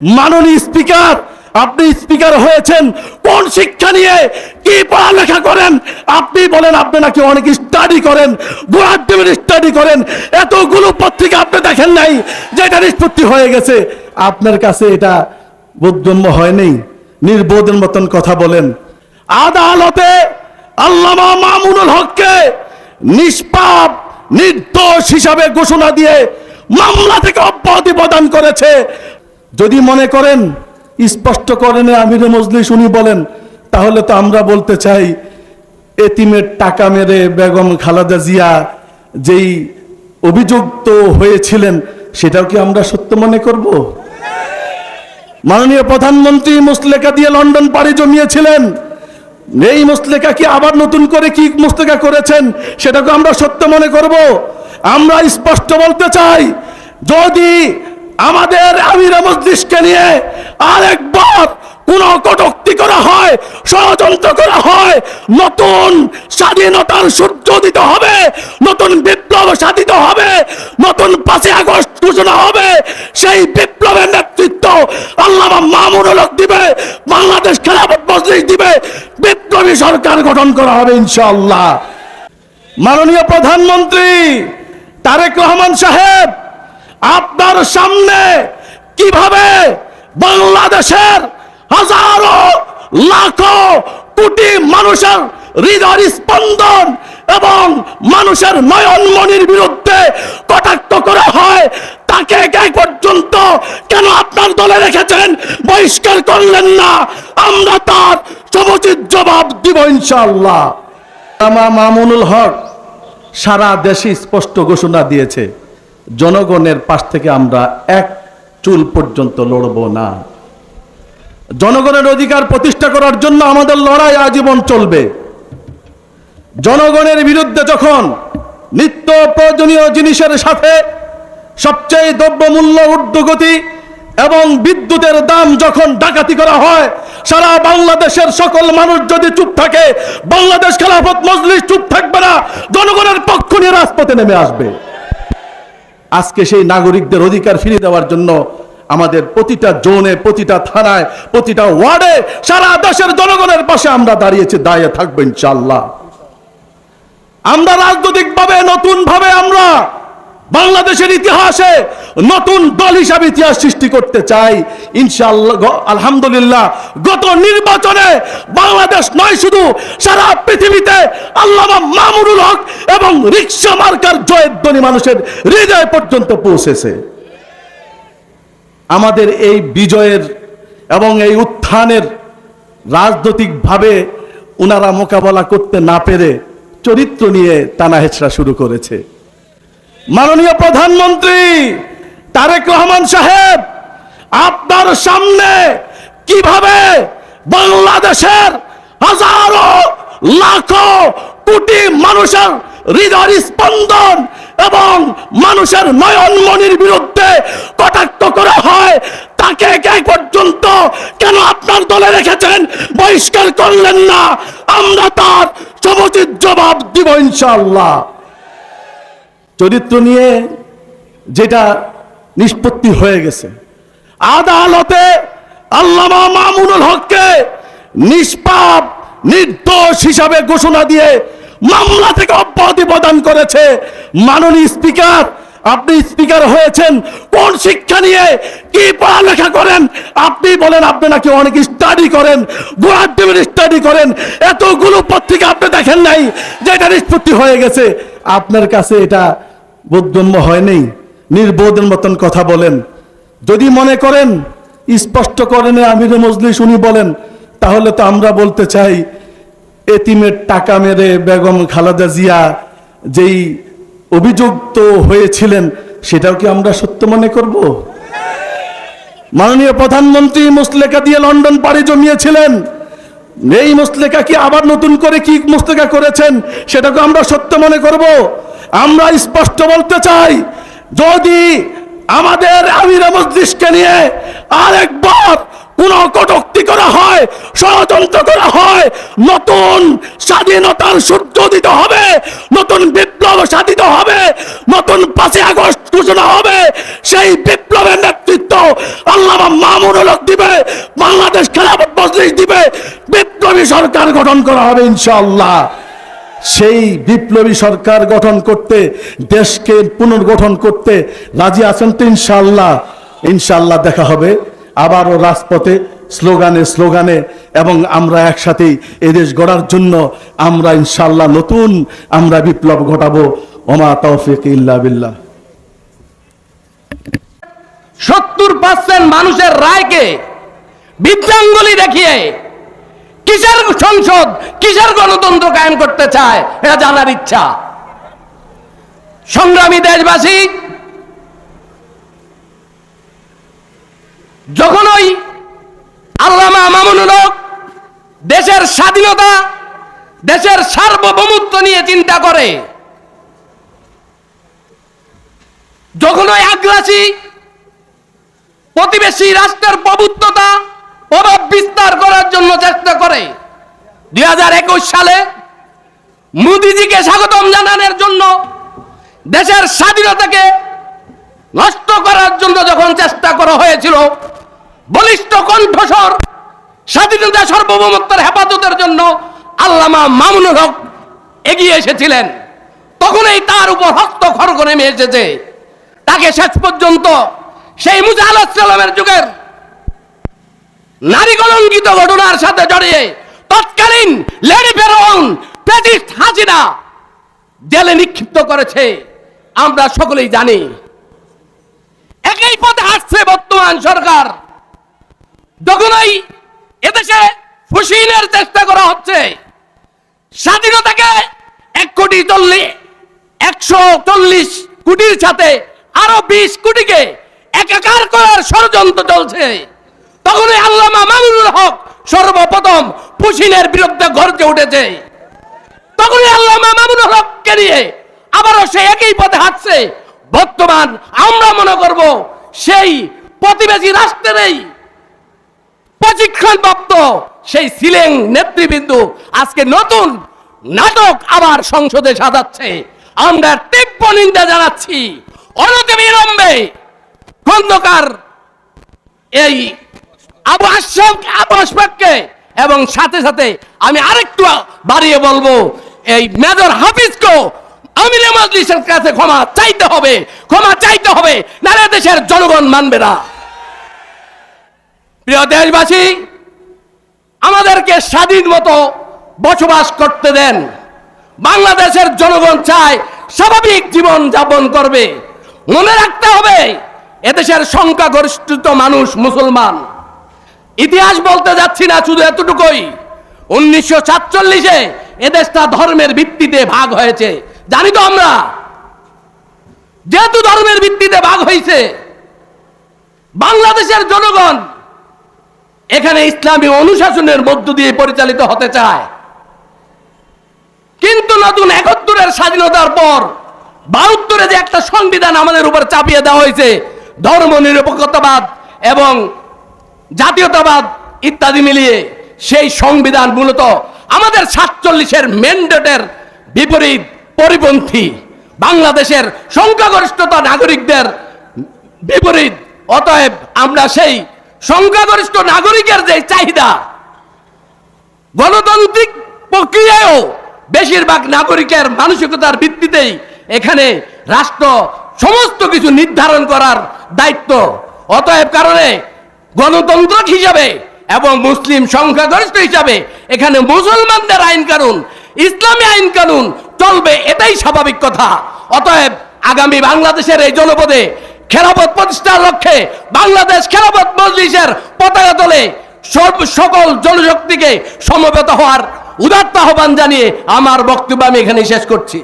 মাননীয় স্পিকার, আপনি স্পিকার হয়েছেন কোন শিক্ষা নিয়ে, কি পড়ালেখা করেন? আপনি বলেন আপনি নাকি অনেক স্টাডি করেন, স্টাডি করেন, এতগুলো পত্রিকা আপনি দেখেন নাই যে এটা নিষ্পত্তি হয়ে গেছে। আপনার কাছে এটা বোধগম্য হয়নি, নির্বোধের মতন কথা বলেন। আদালতে আল্লামা মামুনুল হককে নিষ্পাপ নির্দোষ হিসাবে ঘোষণা দিয়ে মামলা থেকে অব্যাহতি প্রদান করেছে। যদি মনে করেন স্পষ্ট করেন আমিরে মজলিস উনি বলেন, তাহলে তো আমরা বলতে চাই এতিমের টাকা মেরে বেগম খালেদা জিয়া যেই অভিযুক্ত হয়েছিলেন সেটাও কি আমরা সত্য মনে করব? মাননীয় প্রধানমন্ত্রী মুসলেকা দিয়ে লন্ডন পাড়ি জমিয়েছিলেন, এই মুসলেকা কি আবার নতুন করে কি মুসলেকা করেছেন সেটাকে আমরা সত্য মনে করব? আমরা স্পষ্ট বলতে চাই, যদি আমাদের আমিরে মজলিসকে নিয়ে আরেকবার কোন কটূক্তি করা হয়, ষড়যন্ত্র করা হয়, নতুন স্বাধীনতার সূর্য দিতে হবে, নতুন বিপ্লব সাধিত হবে, নতুন 5ই আগস্ট ঘোষণা হবে। সেই বিপ্লবের নেতৃত্ব আল্লামা মামুনুল হক দিবে, বাংলাদেশ খেলাফত মজলিস দিবে, বিপ্লবী সরকার গঠন করা হবে ইনশাআল্লাহ। মাননীয় প্রধানমন্ত্রী তারেক রহমান সাহেব, আপনার সামনে কিভাবে বাংলাদেশের হাজারো লাখো কোটি মানুষের হৃদয় স্পন্দন এবং মানুষের নয়নমণির বিরুদ্ধে কটাক্ষ করা হয়, তাকে এক পর্যন্ত কেন আপনার দলে রেখেছেন, বহিষ্কার করলেন না? আমরা তার সমুচিত জবাব দিব ইনশাআল্লাহ। মামুনুল হক সারা দেশে স্পষ্ট ঘোষণা দিয়েছে, জনগণের পাশ থেকে আমরা এক চুল পর্যন্ত লড়ব না। জনগণের অধিকার প্রতিষ্ঠা করার জন্য আমাদের লড়াই আজীবন চলবে। জনগণের বিরুদ্ধে যখন নিত্য প্রয়োজনীয় জিনিসের সাথে সবচেয়ে দ্রব্যমূল্য ঊর্ধ্বগতি এবং বিদ্যুতের দাম যখন ডাকাতি করা হয়, সারা বাংলাদেশের সকল মানুষ যদি চুপ থাকে, বাংলাদেশ খেলাফত মজলিস চুপ থাকবে না, জনগণের পক্ষ নিয়ে রাজপথে নেমে আসবে। আজকে সেই নাগরিকদের অধিকার ফিরিয়ে দেওয়ার জন্য আমাদের প্রতিটা জোনে, প্রতিটা থানায়, প্রতিটা ওয়ার্ডে সারা দেশের জনগণের পাশে আমরা দাঁড়িয়েছি, দাঁড়িয়ে থাকবো ইনশাআল্লাহ। আমরা রাজনৈতিকভাবে নতুন ভাবে আমরা বাংলাদেশের ইতিহাসে নতুন দল হিসাবে ইতিহাস সৃষ্টি করতে চাই ইনশাআল্লাহ। আলহামদুলিল্লাহ, গত নির্বাচনে বাংলাদেশ নয় শুধু সারা পৃথিবীতে আল্লামা মামুনুল হক এবং রিকশা মার্কার জয়ের ধ্বনি মানুষের হৃদয় পর্যন্ত পৌঁছেছে। আমাদের এই বিজয়ের এবং এই উত্থানের রাজনৈতিকভাবে ওনারা মোকাবেলা করতে না পেরে চরিত্র নিয়ে টানা হেঁচড়া শুরু করেছে। মাননীয় প্রধানমন্ত্রী তারেক রহমান সাহেব, আপনার সামনে কিভাবে বাংলাদেশের হাজারো লাখো কোটি মানুষের হৃদয় স্পন্দন এবং মানুষের নয়নমণির বিরুদ্ধে কটাক্ষ করা হয়, তাকে এক পর্যন্ত কেন আপনার দলে রেখেছেন, বহিষ্কার করলেন না? আমরা তার সমুচিত জবাব দিব ইনশাআল্লাহ। চরিত্র নিয়ে যেটা নিষ্পত্তি হয়ে গেছে, আদালতে আল্লামা মামুনুল হককে নিষ্পাপ নির্দোষ হিসাবে ঘোষণা দিয়ে মামলা থেকে অব্যাহতি প্রদান করেছে। মাননীয় স্পিকার, আপনি স্পিকার হয়েছেন কোন শিক্ষা নিয়ে, কি পড়ালেখা করেন? আপনি বলেন আপনি নাকি অনেক স্টাডি করেন, স্টাডি করেন, এতগুলো পত্রিকা আপনি দেখেন নাই যে এটা নিষ্পত্তি হয়ে গেছে। আপনার কাছে এটা বোধগম্য হয়নি, নির্বোধের মতন কথা বলেন। যদি মনে করেন স্পষ্ট করেন আমিরে মজলিস উনি বলেন, তাহলে তো আমরা বলতে চাই এতিমের টাকা মেরে বেগম খালেদা জিয়া যেই অভিযুক্ত হয়েছিলেন সেটাও কি আমরা সত্য মনে করব? মাননীয় প্রধানমন্ত্রী মুসলেকা দিয়ে লন্ডন পাড়ি জমিয়েছিলেন, এই মুসলেকা কি আবার নতুন করে কি মুসলেকা করেছেন সেটাকে আমরা সত্য মনে করব? আমরা স্পষ্ট বলতে চাই, যদি আমাদের আমিরে মজলিসকে নিয়ে আরেকবার কোন কটূক্তি চুক্তি করা হয়, ষড়যন্ত্র করা হয়, নতুন স্বাধীনতার সূর্য উদিত হবে, নতুন বিপ্লব সাধিত হবে, নতুন 5 আগস্ট ঘোষণা হবে। সেই বিপ্লবের নেতৃত্ব আল্লামা মামুনুল হক দিবে, বাংলাদেশ খেলাফত মজলিস দিবে, বিপ্লবী সরকার গঠন করা হবে ইনশাআল্লাহ। সেই বিপ্লবী সরকার গঠন করতে, দেশকে পুনর্গঠন করতে রাজি আছেন তো ইনশাআল্লাহ? ইনশাআল্লাহ দেখা হবে আবারও রাজপথে, স্লোগানে স্লোগানে, এবং আমরা একসাথেই এদেশ গড়ার জন্য আমরা ইনশাআল্লাহ নতুন আমরা বিপ্লব ঘটাবো। ওমা তৌফিক ইল্লা বিল্লাহ। 70% মানুষের রায়কে বৃদ্ধাঙ্গুলি দেখিয়ে কিসের সংসদ, কিসের গণতন্ত্র কায়েম করতে চায়, এটা জানার ইচ্ছা। সংগ্রামী দেশবাসী, যখন ওই আল্লামা মামুনুল হক দেশের স্বাধীনতা, দেশের সার্বভৌমত্ব নিয়ে চিন্তা করে, যখন ওই আগ্রাসী প্রতিবেশী রাষ্ট্রের প্রভুত্বতা প্রভাব বিস্তার করার জন্য চেষ্টা করে, 2021 সালে মোদিজিকে স্বাগতম জানানোর জন্য, দেশের স্বাধীনতাকে নষ্ট করার জন্য যখন চেষ্টা করা হয়েছিল, বলিষ্ঠ কণ্ঠস্বর স্বাধীনতা সার্বভৌমত্বের হেফাজতের জন্য আল্লামা মামুনুল হক এগিয়ে এসেছিলেন। তখনই তার উপর হস্ত খড়গ নেমে এসেছে। তাকে শেষ পর্যন্ত সেই মুসা আলাইহিস সালামের যুগের নারী কলঙ্কিত ঘটনার সাথে জড়িয়ে তৎকালীন লেডি ফেরাউন ফ্যাসিস্ট হাসিনা জেলে নিক্ষিপ্ত করেছে। আমরা সকলেই জানি। একই পথে হাঁটছে বর্তমান সরকার। যখনই এদেশে ফুসিনের চেষ্টা করা হচ্ছে, স্বাধীনতাকে 140 কোটির সাথে আরো 20 কোটিকে একাকার করার ষড়যন্ত্র চলছে, তখনই আল্লামা মামুনুল হক সর্বপ্রথম ফুসিনের বিরুদ্ধে গর্জে উঠেছে। তখনই আল্লামা মামুনুল হককে নিয়ে আবারও সে একই পথে হাঁটছে। বর্তমান আমরা মনে করব সেই প্রতিবেশী রাষ্ট্রেরই প্রশিক্ষণপ্রাপ্ত সেই সিলেং নেতৃবৃন্দ আজকে নতুন নাটক আবার সংসদে সাজাচ্ছে। আমরা তীব্র নিন্দা জানাচ্ছি। অনতিবিলম্বে খন্দকার এই আবু আশফাককে, এবং সাথে সাথে আমি আরেকটু বাড়িয়ে বলবো, এই মেজর হাফিজকে আমির মজলিসের কাছে ক্ষমা চাইতে হবে, নাহলে দেশের জনগণ মানবে না। প্রিয় দেশবাসী, আমাদেরকে স্বাধীন মতো বসবাস করতে দেন। বাংলাদেশের জনগণ চায় স্বাভাবিক জীবন যাপন করবে। মনে রাখতে হবে, এদেশের সংখ্যাগরিষ্ঠ মানুষ মুসলমান। ইতিহাস বলতে যাচ্ছি না, শুধু এতটুকুই, 1947-এ এদেশটা ধর্মের ভিত্তিতে ভাগ হয়েছে। জানি তো আমরা, যেহেতু ধর্মের ভিত্তিতে ভাগ হয়েছে, বাংলাদেশের জনগণ এখানে ইসলামী অনুশাসনের মধ্য দিয়ে পরিচালিত হতে চায়। কিন্তু নতুন 71-এর স্বাধীনতার পর 72-এ যে একটা সংবিধান আমাদের উপর চাপিয়ে দেওয়া হয়েছে, ধর্ম নিরপেক্ষতাবাদ এবং জাতীয়তাবাদ ইত্যাদি মিলিয়ে, সেই সংবিধান মূলত আমাদের 47-এর ম্যান্ডেটের বিপরীত পরিপন্থী, বাংলাদেশের সংখ্যাগরিষ্ঠতা নাগরিকদের বিপরীত। অতএব আমরা সেই সংখ্যাগরিষ্ঠ নাগরিকের যে চাহিদা, গণতান্ত্রিক প্রক্রিয়ায়ও বেশিরভাগ নাগরিকের মানসিকতার ভিত্তিতেই এখানে রাষ্ট্র সমস্ত কিছু নির্ধারণ করার দায়িত্ব। অতএব কারণে গণতন্ত্র হিসাবে এবং মুসলিম সংখ্যাগরিষ্ঠ হিসাবে এখানে মুসলমানদের আইন কানুন, ইসলামী আইন কানুন চলবে, এটাই স্বাভাবিক কথা। অতএব আগামী বাংলাদেশের এই জনপদে খেলাফত প্রতিষ্ঠার লক্ষ্যে বাংলাদেশ খেলাফত মজলিসের পতাকা তলে সকল জনশক্তিকে সমবেত হওয়ার উদাত্ত আহ্বান জানিয়ে আমার বক্তব্য আমি এখানে শেষ করছি।